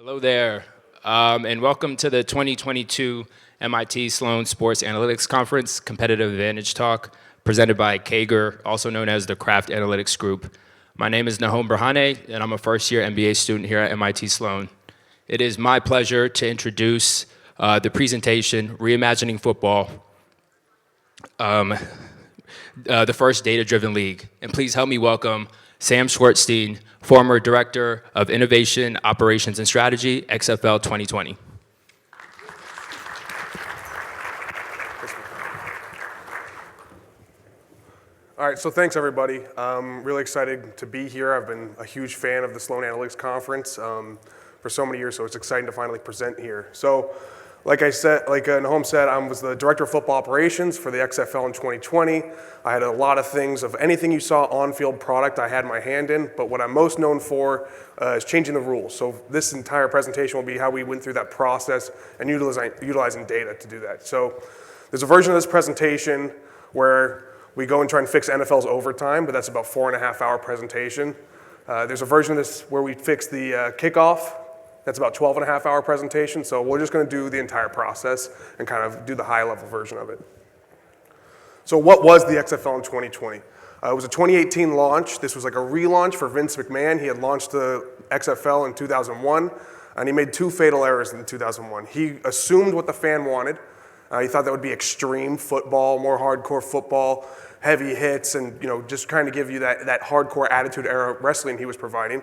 Hello there, and welcome to the 2022 MIT Sloan Sports Analytics Conference Competitive Advantage Talk, presented by Kager, also known as the Craft Analytics Group. My name is Nahom Berhane, and I'm a first-year MBA student here at MIT Sloan. It is my pleasure to introduce the presentation, Reimagining Football, the first data-driven league. And please help me welcome Sam Schwartzstein, former Director of Innovation, Operations, and Strategy, XFL 2020. All right, so thanks everybody. I'm really excited to be here. I've been a huge fan of the Sloan Analytics Conference for so many years, so it's exciting to finally present here. So, like Nahom said, I was the Director of Football Operations for the XFL in 2020. I had a lot of things of anything you saw on-field product I had my hand in, but what I'm most known for is changing the rules. So this entire presentation will be how we went through that process and utilizing data to do that. So there's a version of this presentation where we go and try and fix NFL's overtime, but that's about 4.5-hour presentation. There's a version of this where we fix the kickoff. That's about 12.5-hour presentation, so we're just going to do the entire process and kind of do the high-level version of it. So what was the XFL in 2020? It was a 2018 launch. This was like a relaunch for Vince McMahon. He had launched the XFL in 2001, and he made two fatal errors in 2001. He assumed what the fan wanted. He thought that would be extreme football, more hardcore football, heavy hits, and just trying to give you that hardcore attitude era wrestling he was providing.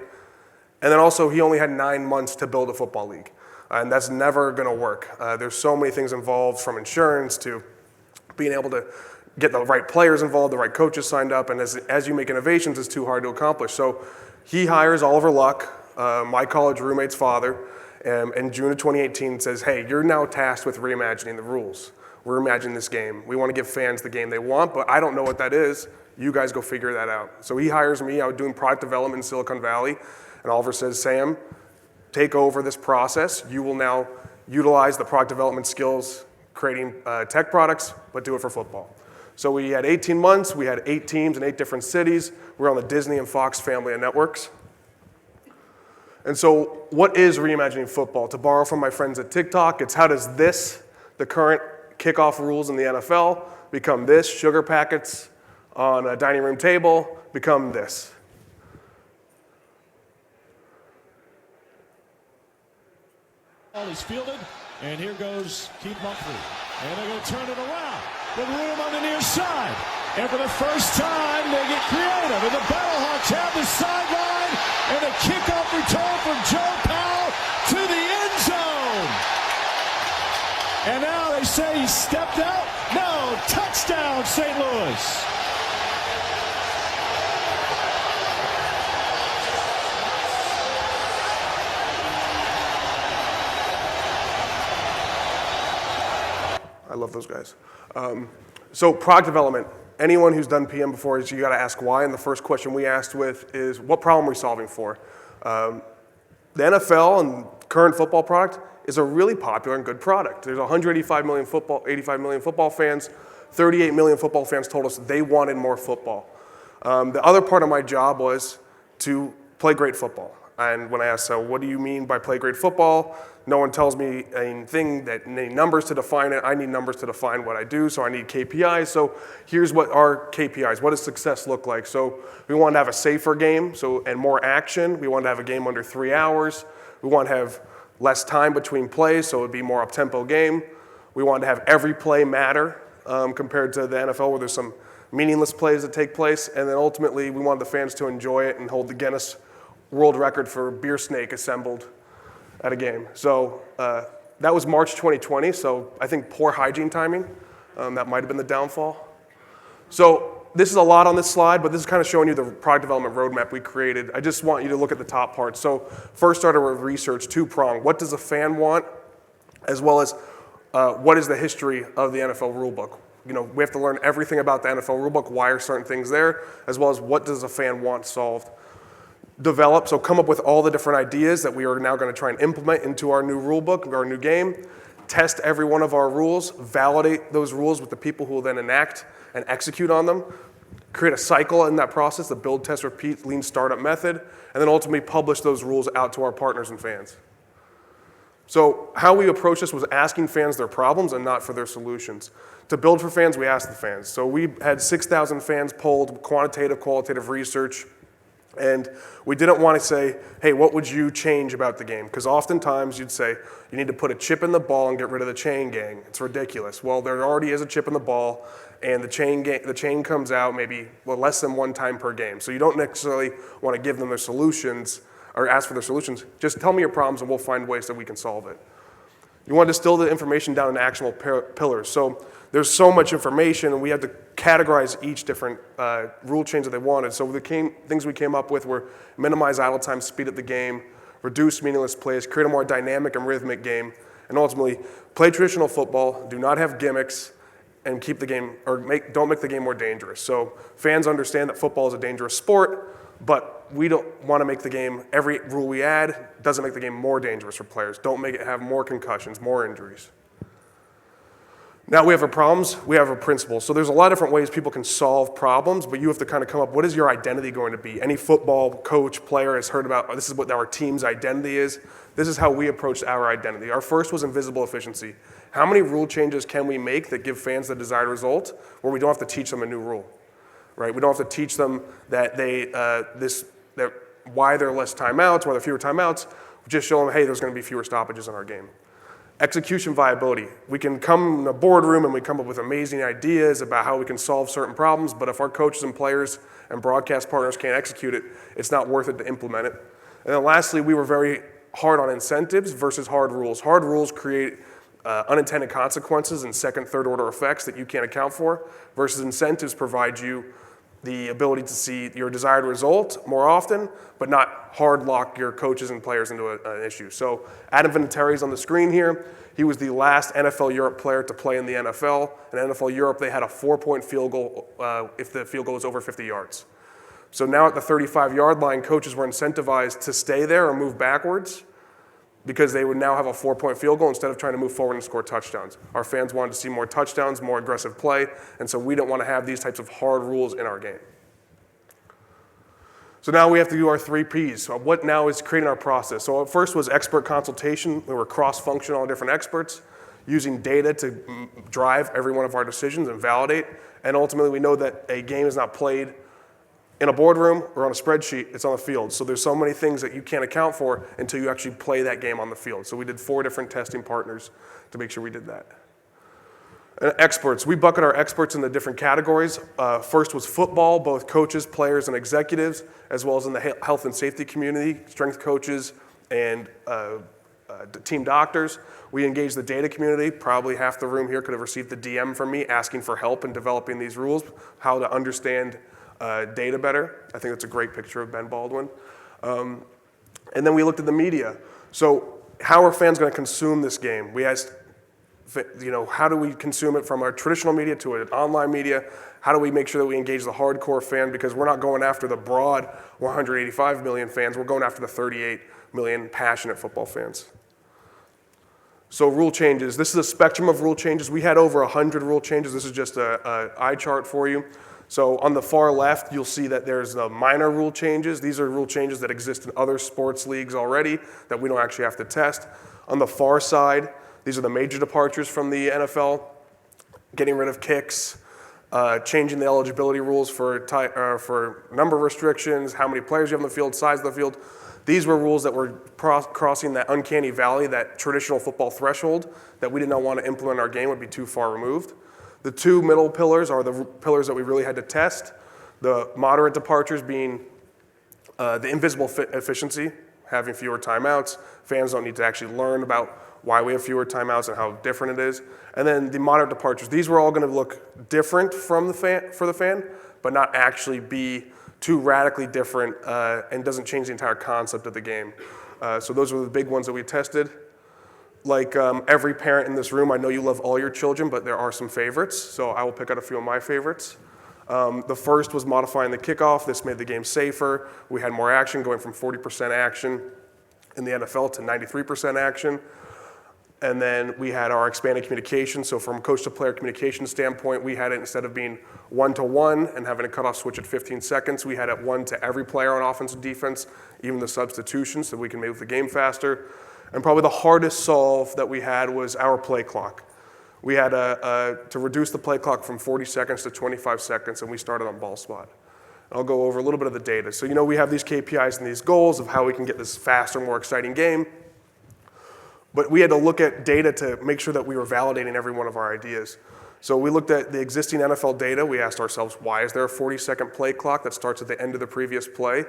And then also, he only had 9 months to build a football league. And that's never going to work. There's so many things involved, from insurance to being able to get the right players involved, the right coaches signed up, and as you make innovations, it's too hard to accomplish. So he hires Oliver Luck, my college roommate's father, in June of 2018, says, hey, you're now tasked with reimagining the rules. We're reimagining this game. We want to give fans the game they want, but I don't know what that is. You guys go figure that out. So he hires me. I was doing product development in Silicon Valley. And Oliver says, Sam, take over this process. You will now utilize the product development skills creating tech products, but do it for football. So we had 18 months. We had 8 teams in 8 different cities. We're on the Disney and Fox family of networks. And so what is reimagining football? To borrow from my friends at TikTok, it's how does this, the current kickoff rules in the NFL, become this, sugar packets on a dining room table, become this. Ball is fielded, and here goes Keith Mumphrey. And they're going to turn it around with room on the near side. And for the first time, they get creative. And the Battlehawks have the sideline, and a kickoff return from Joe Powell to the end zone. And now they say he stepped out. No, touchdown, St. Louis. I love those guys. So product development. Anyone who's done PM before, you got to ask why. And the first question we asked with is, what problem are we solving for? The NFL and current football product is a really popular and good product. There's 85 million football fans. 38 million football fans told us they wanted more football. The other part of my job was to play great football. And when I asked, so what do you mean by play great football? No one tells me anything that need numbers to define it. I need numbers to define what I do, so I need KPIs. So here's what our KPIs, what does success look like? So we want to have a safer game and more action. We want to have a game under 3 hours. We want to have less time between plays, so it would be more up-tempo game. We want to have every play matter compared to the NFL where there's some meaningless plays that take place. And then ultimately, we want the fans to enjoy it and hold the Guinness World Record for beer snake assembled at a game. So that was March 2020, so I think poor hygiene timing. That might have been the downfall. So this is a lot on this slide, but this is kind of showing you the product development roadmap we created. I just want you to look at the top part. So first started with research, 2-pronged. What does a fan want, as well as what is the history of the NFL rulebook? We have to learn everything about the NFL rulebook, why are certain things there, as well as what does a fan want solved. Develop, so come up with all the different ideas that we are now going to try and implement into our new rule book, our new game, test every one of our rules, validate those rules with the people who will then enact and execute on them, create a cycle in that process, the build, test, repeat, lean startup method, and then ultimately publish those rules out to our partners and fans. So how we approached this was asking fans their problems and not for their solutions. To build for fans, we asked the fans. So we had 6,000 fans polled, quantitative, qualitative research, and we didn't want to say, hey, what would you change about the game? Because oftentimes you'd say, you need to put a chip in the ball and get rid of the chain gang. It's ridiculous. Well, there already is a chip in the ball, and the chain comes out maybe less than one time per game. So you don't necessarily want to give them their solutions or ask for their solutions. Just tell me your problems and we'll find ways that we can solve it. You want to distill the information down into actionable pillars. So there's so much information, and we had to categorize each different rule change that they wanted. So the things we came up with were minimize idle time, speed up the game, reduce meaningless plays, create a more dynamic and rhythmic game, and ultimately play traditional football, do not have gimmicks, and keep the game, or don't make the game more dangerous. So fans understand that football is a dangerous sport, but we don't want to make the game, every rule we add doesn't make the game more dangerous for players. Don't make it have more concussions, more injuries. Now we have our problems, we have our principles. So there's a lot of different ways people can solve problems, but you have to kind of come up, what is your identity going to be? Any football coach, player has heard about, this is what our team's identity is. This is how we approached our identity. Our first was invisible efficiency. How many rule changes can we make that give fans the desired result where we don't have to teach them a new rule? Right? We don't have to teach them that why there are less timeouts, why there are fewer timeouts. We just show them, hey, there's going to be fewer stoppages in our game. Execution viability. We can come in a boardroom and we come up with amazing ideas about how we can solve certain problems, but if our coaches and players and broadcast partners can't execute it, it's not worth it to implement it. And then lastly, we were very hard on incentives versus hard rules. Hard rules create unintended consequences and second, third order effects that you can't account for, versus incentives provide you the ability to see your desired result more often, but not hard lock your coaches and players into an issue. So Adam Vinatieri's on the screen here. He was the last NFL Europe player to play in the NFL. In NFL Europe, they had a 4-point field goal if the field goal was over 50 yards. So now at the 35-yard line, coaches were incentivized to stay there or move backwards because they would now have a 4-point field goal instead of trying to move forward and score touchdowns. Our fans wanted to see more touchdowns, more aggressive play, and so we don't want to have these types of hard rules in our game. So now we have to do our 3 Ps. So what now is creating our process? So first was expert consultation. We were cross-functional, different experts, using data to drive every one of our decisions and validate. And ultimately, we know that a game is not played in a boardroom or on a spreadsheet, it's on the field. So there's so many things that you can't account for until you actually play that game on the field. So we did 4 different testing partners to make sure we did that. Experts, we bucket our experts into different categories. First was football, both coaches, players, and executives, as well as in the health and safety community, strength coaches and team doctors. We engaged the data community. Probably half the room here could have received the DM from me asking for help in developing these rules, how to understand data better. I think that's a great picture of Ben Baldwin. And then we looked at the media. So how are fans going to consume this game? We asked, how do we consume it from our traditional media to an online media? How do we make sure that we engage the hardcore fan? Because we're not going after the broad 185 million fans. We're going after the 38 million passionate football fans. So rule changes. This is a spectrum of rule changes. We had over 100 rule changes. This is just an eye chart for you. So on the far left, you'll see that there's minor rule changes. These are rule changes that exist in other sports leagues already that we don't actually have to test. On the far side, these are the major departures from the NFL, getting rid of kicks, changing the eligibility rules for number restrictions, how many players you have on the field, size of the field. These were rules that were crossing that uncanny valley, that traditional football threshold that we did not want to implement in our game would be too far removed. The 2 middle pillars are the pillars that we really had to test. The moderate departures being the invisible efficiency, having fewer timeouts. Fans don't need to actually learn about why we have fewer timeouts and how different it is. And then the moderate departures. These were all going to look different for the fan, but not actually be too radically different and doesn't change the entire concept of the game. So those were the big ones that we tested. Like every parent in this room, I know you love all your children, but there are some favorites. So I will pick out a few of my favorites. The first was modifying the kickoff. This made the game safer. We had more action, going from 40% action in the NFL to 93% action. And then we had our expanded communication. So from a coach-to-player communication standpoint, we had it, instead of being 1-to-1 and having a cutoff switch at 15 seconds, we had it 1 to every player on offense and defense, even the substitutions, so we can move the game faster. And probably the hardest solve that we had was our play clock. We had to reduce the play clock from 40 seconds to 25 seconds, and we started on ball spot. I'll go over a little bit of the data. So we have these KPIs and these goals of how we can get this faster, more exciting game. But we had to look at data to make sure that we were validating every one of our ideas. So we looked at the existing NFL data. We asked ourselves, why is there a 40-second play clock that starts at the end of the previous play?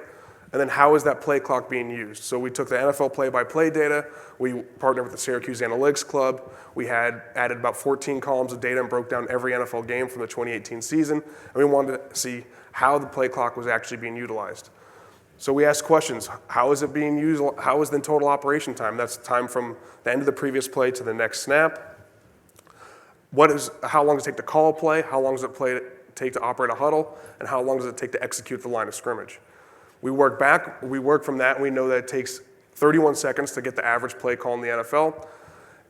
And then how is that play clock being used? So we took the NFL play-by-play data. We partnered with the Syracuse Analytics Club. We had added about 14 columns of data and broke down every NFL game from the 2018 season. And we wanted to see how the play clock was actually being utilized. So we asked questions. How is it being used? How is the total operation time? That's time from the end of the previous play to the next snap. How long does it take to call a play? How long does it take to operate a huddle? And how long does it take to execute the line of scrimmage? We work from that, and we know that it takes 31 seconds to get the average play call in the NFL,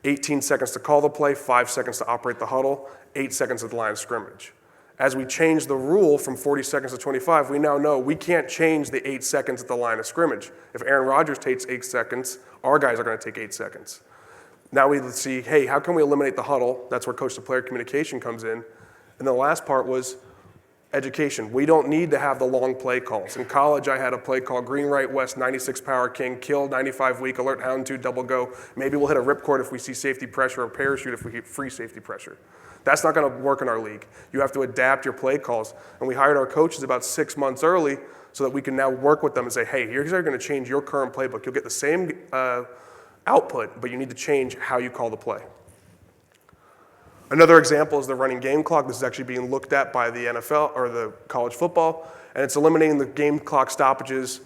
18 seconds to call the play, 5 seconds to operate the huddle, 8 seconds at the line of scrimmage. As we change the rule from 40 seconds to 25, we now know we can't change the 8 seconds at the line of scrimmage. If Aaron Rodgers takes 8 seconds, our guys are going to take 8 seconds. Now we see, hey, how can we eliminate the huddle? That's where coach-to-player communication comes in. And the last part was education. We don't need to have the long play calls. In college, I had a play call, green, right, west, 96 power king, kill, 95 weak, alert, hound, 2, double go. Maybe we'll hit a ripcord if we see safety pressure, or parachute if we hit free safety pressure. That's not going to work in our league. You have to adapt your play calls. And we hired our coaches about 6 months early so that we can now work with them and say, hey, here's how you're going to change your current playbook. You'll get the same output, but you need to change how you call the play. Another example is the running game clock. This is actually being looked at by the NFL or the college football, and it's eliminating the game clock stoppages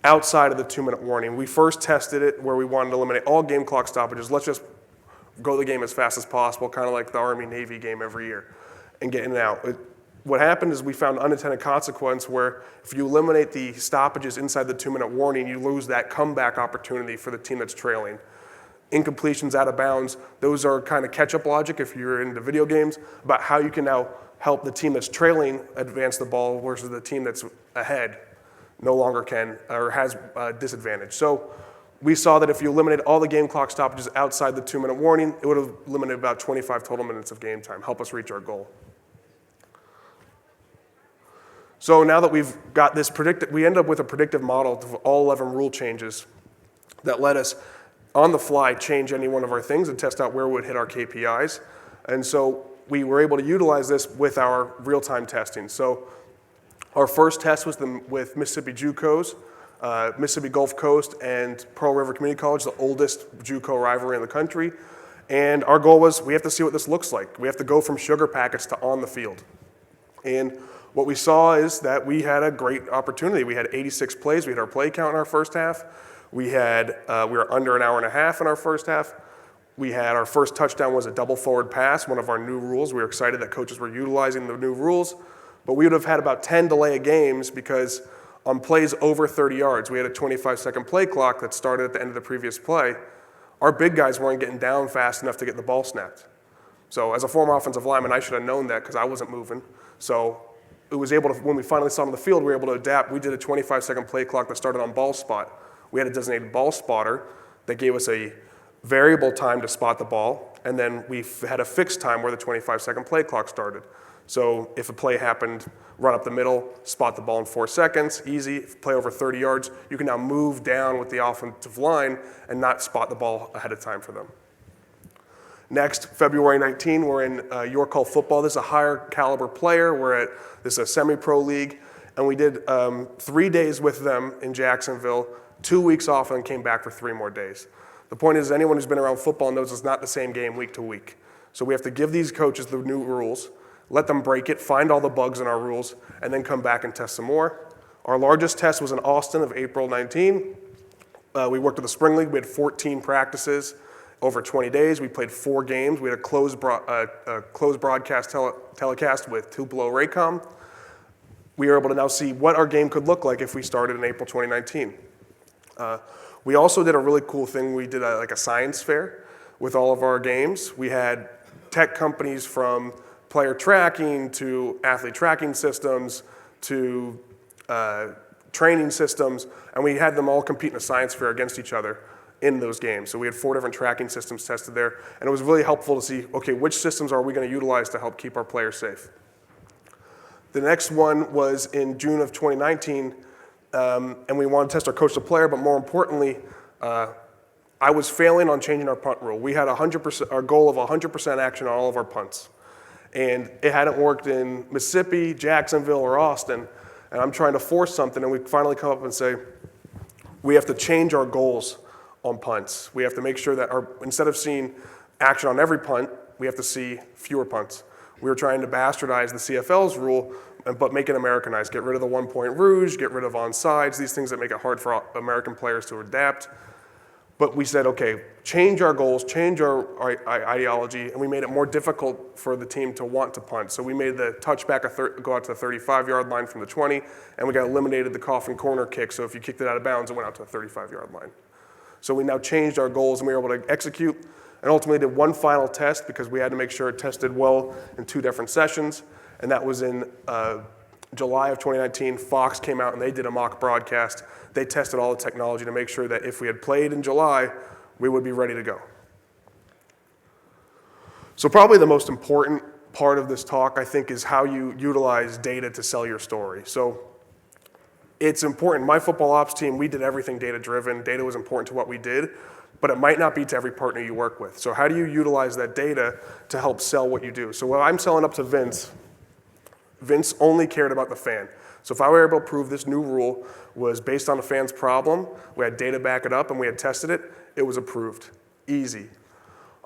outside of the 2-minute warning. We first tested it where we wanted to eliminate all game clock stoppages. Let's just go the game as fast as possible, kind of like the Army-Navy game every year, and get in and out. What happened is we found unintended consequence where if you eliminate the stoppages inside the 2-minute warning, you lose that comeback opportunity for the team that's trailing. Incompletions out of bounds, those are kind of catch-up logic if you're into video games about how you can now help the team that's trailing advance the ball versus the team that's ahead no longer can or has a disadvantage. So we saw that if you eliminate all the game clock stoppages outside the 2-minute warning, it would have eliminated about 25 total minutes of game time, help us reach our goal. So now that we've got this we end up with a predictive model of all 11 rule changes that let us on the fly change any one of our things and test out where we would hit our KPIs. And so we were able to utilize this with our real-time testing. So our first test was with Mississippi JUCOs, Mississippi Gulf Coast and Pearl River Community College, the oldest JUCO rivalry in the country. And our goal was we have to see what this looks like. We have to go from sugar packets to on the field. And what we saw is that we had a great opportunity. We had 86 plays. We had our play count in our first half. We were under an hour and a half in our first half. We had our first touchdown was a double forward pass, one of our new rules. We were excited that coaches were utilizing the new rules. But we would have had about 10 delay of games because on plays over 30 yards, we had a 25-second play clock that started at the end of the previous play. Our big guys weren't getting down fast enough to get the ball snapped. So as a former offensive lineman, I should have known that because I wasn't moving. So it was able to, when we finally saw it on the field, we were able to adapt. We did a 25-second play clock that started on ball spot. We had a designated ball spotter that gave us a variable time to spot the ball, and then we had a fixed time where the 25-second play clock started. So if a play happened, run up the middle, spot the ball in 4 seconds, easy. If play over 30 yards, you can now move down with the offensive line and not spot the ball ahead of time for them. Next, February 19, we're in York Hall football. This is a higher caliber player. This is a semi-pro league, and we did 3 days with them in Jacksonville, 2 weeks off, and came back for 3 more days. The point is, anyone who's been around football knows it's not the same game week to week. So we have to give these coaches the new rules, let them break it, find all the bugs in our rules, and then come back and test some more. Our largest test was in Austin of April 19. We worked with the Spring League. We had 14 practices over 20 days. We played 4 games. We had a closed broadcast telecast with Tupelo Raycom. We were able to now see what our game could look like if we started in April 2019. We also did a really cool thing. We did a science fair with all of our games. We had tech companies from player tracking to athlete tracking systems to training systems, and we had them all compete in a science fair against each other. in those games. So we had 4 different tracking systems tested there, and it was really helpful to see, okay, which systems are we going to utilize to help keep our players safe? The next one was in June of 2019, and we wanted to test our coach to player, but more importantly, I was failing on changing our punt rule. We had our goal of 100% action on all of our punts. And it hadn't worked in Mississippi, Jacksonville, or Austin. And I'm trying to force something, and we finally come up and say, we have to change our goals on punts. We have to make sure that instead of seeing action on every punt, we have to see fewer punts. We were trying to bastardize the CFL's rule, but make it Americanized. Get rid of the 1-point rouge, get rid of onside, these things that make it hard for American players to adapt. But we said, okay, change our goals, change our ideology, and we made it more difficult for the team to want to punt. So we made the touchback go out to the 35-yard line from the 20, and we got eliminated the coffin corner kick. So if you kicked it out of bounds, it went out to the 35-yard line. So we now changed our goals, and we were able to execute, and ultimately did one final test because we had to make sure it tested well in 2 different sessions, and that was in July of 2019. Fox came out and they did a mock broadcast. They tested all the technology to make sure that if we had played in July, we would be ready to go. So probably the most important part of this talk, I think, is how you utilize data to sell your story. So it's important. My football ops team, we did everything data-driven. Data was important to what we did, but it might not be to every partner you work with. So how do you utilize that data to help sell what you do? So while I'm selling up to Vince only cared about the fan. So if I were able to prove this new rule was based on a fan's problem, we had data back it up, and we had tested it, it was approved. Easy.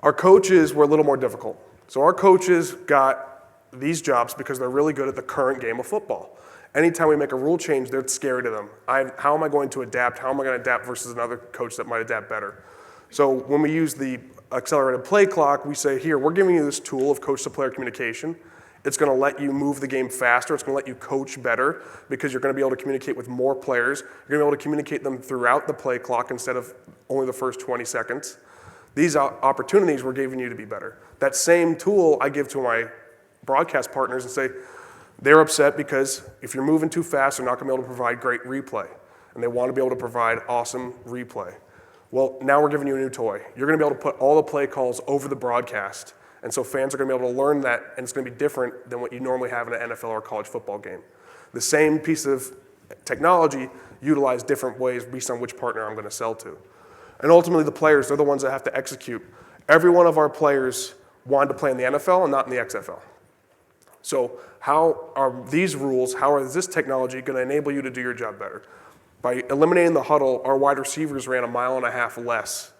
Our coaches were a little more difficult. So our coaches got these jobs because they're really good at the current game of football. Anytime we make a rule change, they're scary to them. How am I going to adapt? How am I going to adapt versus another coach that might adapt better? So when we use the accelerated play clock, we say, here, we're giving you this tool of coach-to-player communication. It's going to let you move the game faster. It's going to let you coach better because you're going to be able to communicate with more players. You're going to be able to communicate them throughout the play clock instead of only the first 20 seconds. These opportunities we're giving you to be better. That same tool I give to my broadcast partners and say, they're upset because if you're moving too fast, they're not going to be able to provide great replay. And they want to be able to provide awesome replay. Well, now we're giving you a new toy. You're going to be able to put all the play calls over the broadcast. And so fans are going to be able to learn that, and it's going to be different than what you normally have in an NFL or college football game. The same piece of technology utilized different ways based on which partner I'm going to sell to. And ultimately, the players, they're the ones that have to execute. Every one of our players wanted to play in the NFL and not in the XFL. So how are these rules, how is this technology going to enable you to do your job better? By eliminating the huddle, our wide receivers ran 1.5 miles less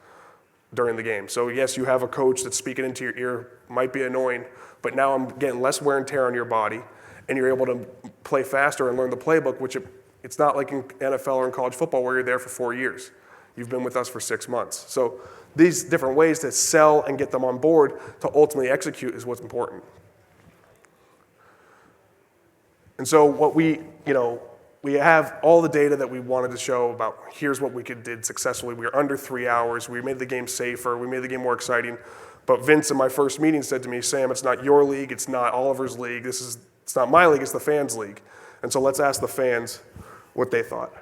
during the game. So yes, you have a coach that's speaking into your ear, might be annoying, but now I'm getting less wear and tear on your body, and you're able to play faster and learn the playbook, which it's not like in NFL or in college football where you're there for 4 years. You've been with us for 6 months. So these different ways to sell and get them on board to ultimately execute is what's important. And so what we have all the data that we wanted to show about here's what we did successfully. We were under 3 hours. We made the game safer. We made the game more exciting. But Vince in my first meeting said to me, Sam, it's not your league. It's not Oliver's league. It's not my league. It's the fans' league. And so let's ask the fans what they thought.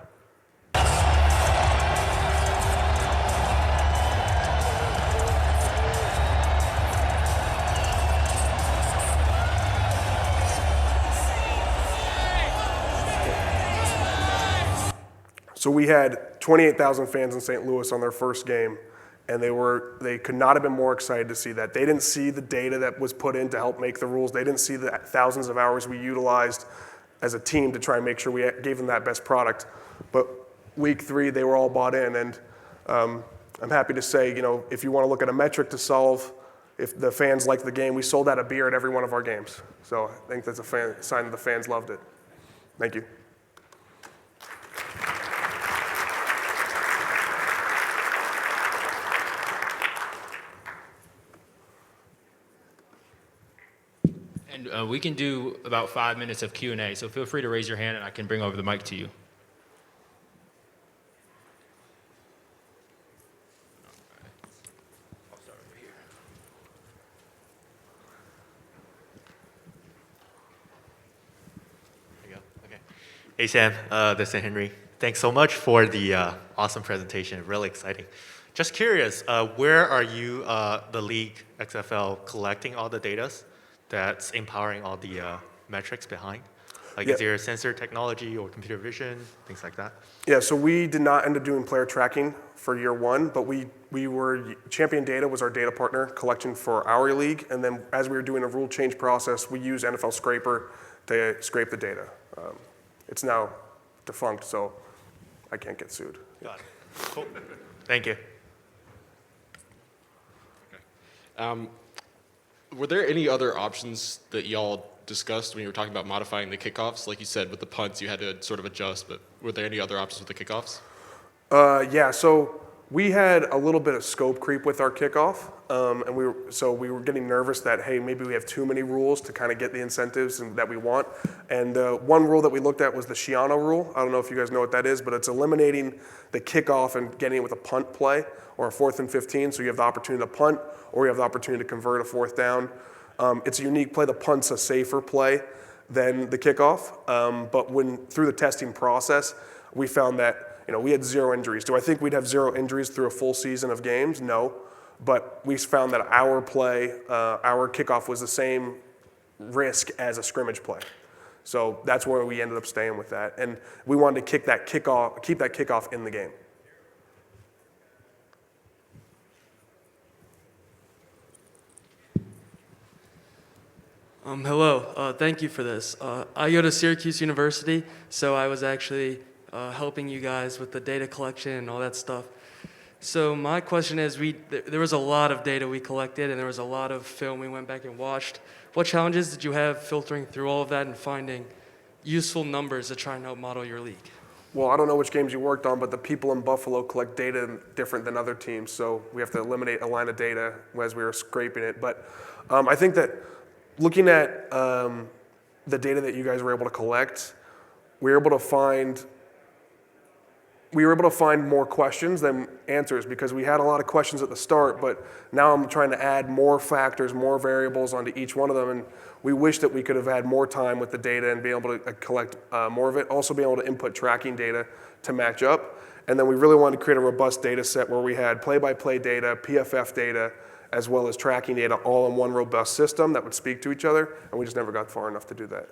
So we had 28,000 fans in St. Louis on their first game, and they could not have been more excited to see that. They didn't see the data that was put in to help make the rules. They didn't see the thousands of hours we utilized as a team to try and make sure we gave them that best product. But week 3, they were all bought in, and I'm happy to say, if you want to look at a metric to solve if the fans liked the game, we sold out a beer at every one of our games. So I think that's a sign that the fans loved it. Thank you. And we can do about 5 minutes of Q&A, so feel free to raise your hand and I can bring over the mic to you. I'll start over here. There you go. Okay. Hey Sam, this is Henry. Thanks so much for the awesome presentation. Really exciting. Just curious, where are you, the league, XFL, collecting all the data that's empowering all the metrics behind? Like, Yeah. is there sensor technology or computer vision, things like that? Yeah, so we did not end up doing player tracking for year one, but we were, Champion Data was our data partner collection for our league, and then as we were doing a rule change process, we used NFL Scraper to scrape the data. It's now defunct, so I can't get sued. Got it. Cool. Thank you. Were there any other options that y'all discussed when you were talking about modifying the kickoffs? Like you said, with the punts, you had to sort of adjust, but were there any other options with the kickoffs? Yeah, so we had a little bit of scope creep with our kickoff, and we were getting nervous that, hey, maybe we have too many rules to kind of get the incentives that we want. And one rule that we looked at was the Shiano rule. I don't know if you guys know what that is, but it's eliminating the kickoff and getting it with a punt play or a 4th and 15. So you have the opportunity to punt, or you have the opportunity to convert a 4th down. It's a unique play. The punt's a safer play than the kickoff. But through the testing process, we found that we had 0 injuries. Do I think we'd have 0 injuries through a full season of games? No. But we found that our play, our kickoff was the same risk as a scrimmage play. So that's where we ended up staying with that. And we wanted to keep that kickoff in the game. Hello, thank you for this. I go to Syracuse University, so I was actually helping you guys with the data collection and all that stuff. So my question is, there was a lot of data we collected, and there was a lot of film we went back and watched. What challenges did you have filtering through all of that and finding useful numbers to try and help model your league? Well, I don't know which games you worked on, but the people in Buffalo collect data different than other teams, so we have to eliminate a line of data as we were scraping it. But I think that looking at the data that you guys were able to collect, we were able to find more questions than answers, because we had a lot of questions at the start, but now I'm trying to add more factors, more variables onto each one of them, and we wish that we could have had more time with the data and be able to collect more of it, also be able to input tracking data to match up. And then we really wanted to create a robust data set where we had play-by-play data, PFF data, as well as tracking data all in one robust system that would speak to each other, and we just never got far enough to do that.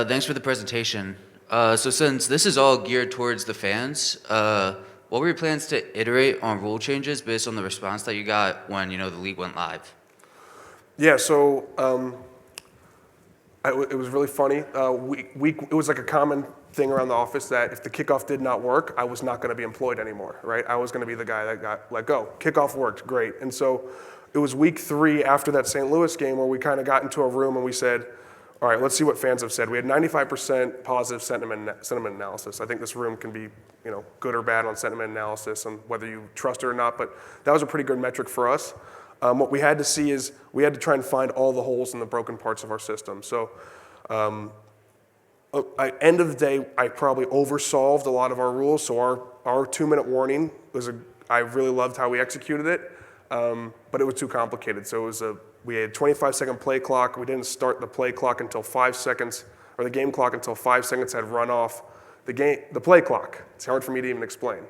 Thanks for the presentation. So since this is all geared towards the fans, what were your plans to iterate on rule changes based on the response that you got when the league went live? Yeah, so it was really funny. It was like a common thing around the office that if the kickoff did not work, I was not going to be employed anymore, right? I was going to be the guy that got let go. Kickoff worked, great. And so it was week 3 after that St. Louis game where we kind of got into a room and we said, all right, let's see what fans have said. We had 95% positive sentiment analysis. I think this room can be, good or bad on sentiment analysis and whether you trust it or not, but that was a pretty good metric for us. What we had to see is we had to try and find all the holes in the broken parts of our system. So end of the day, I probably oversolved a lot of our rules. So our 2-minute warning I really loved how we executed it, but it was too complicated. So we had a 25-second play clock. We didn't start the play clock until 5 seconds, or the game clock until 5 seconds had run off the play clock. It's hard for me to even explain.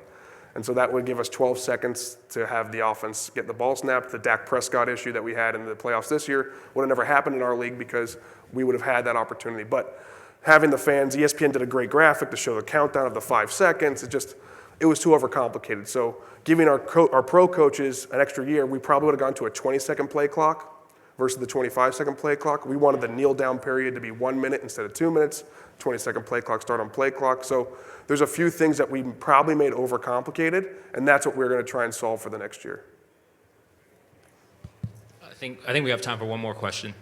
And so that would give us 12 seconds to have the offense get the ball snapped. The Dak Prescott issue that we had in the playoffs this year would have never happened in our league because we would have had that opportunity. But having the fans, ESPN did a great graphic to show the countdown of the 5 seconds. It was too overcomplicated. So giving our pro coaches an extra year, we probably would have gone to a 20-second play clock versus the 25-second play clock. We wanted the kneel down period to be 1 minute instead of 2 minutes. 20-second play clock start on play clock. So there's a few things that we probably made overcomplicated, and that's what we're going to try and solve for the next year. I think we have time for one more question.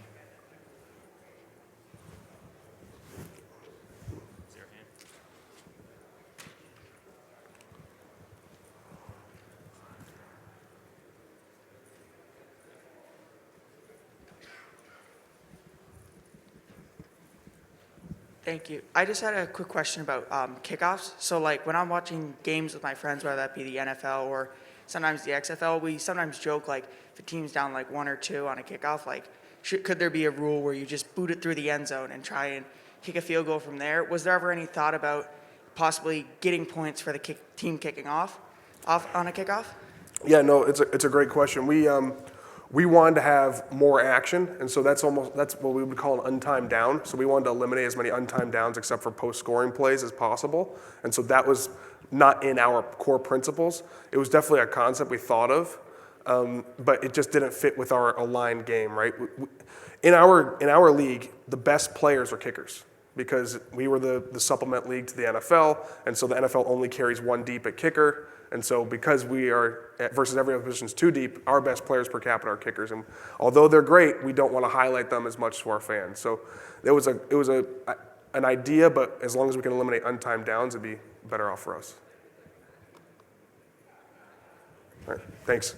Thank you. I just had a quick question about kickoffs. So when I'm watching games with my friends, whether that be the NFL or sometimes the XFL, we sometimes joke if a team's down 1 or 2 on a kickoff, could there be a rule where you just boot it through the end zone and try and kick a field goal from there? Was there ever any thought about possibly getting points for the team kicking off on a kickoff? Yeah, no, it's a great question. We wanted to have more action, and so that's what we would call an untimed down. So we wanted to eliminate as many untimed downs except for post-scoring plays as possible. And so that was not in our core principles. It was definitely a concept we thought of, but it just didn't fit with our aligned game, right? In our league, the best players are kickers because we were the supplement league to the NFL, and so the NFL only carries one deep at kicker. And so because we are, versus every other position is two deep, our best players per capita are kickers. And although they're great, we don't want to highlight them as much to our fans. So it was an idea, but as long as we can eliminate untimed downs, it'd be better off for us. All right, thanks.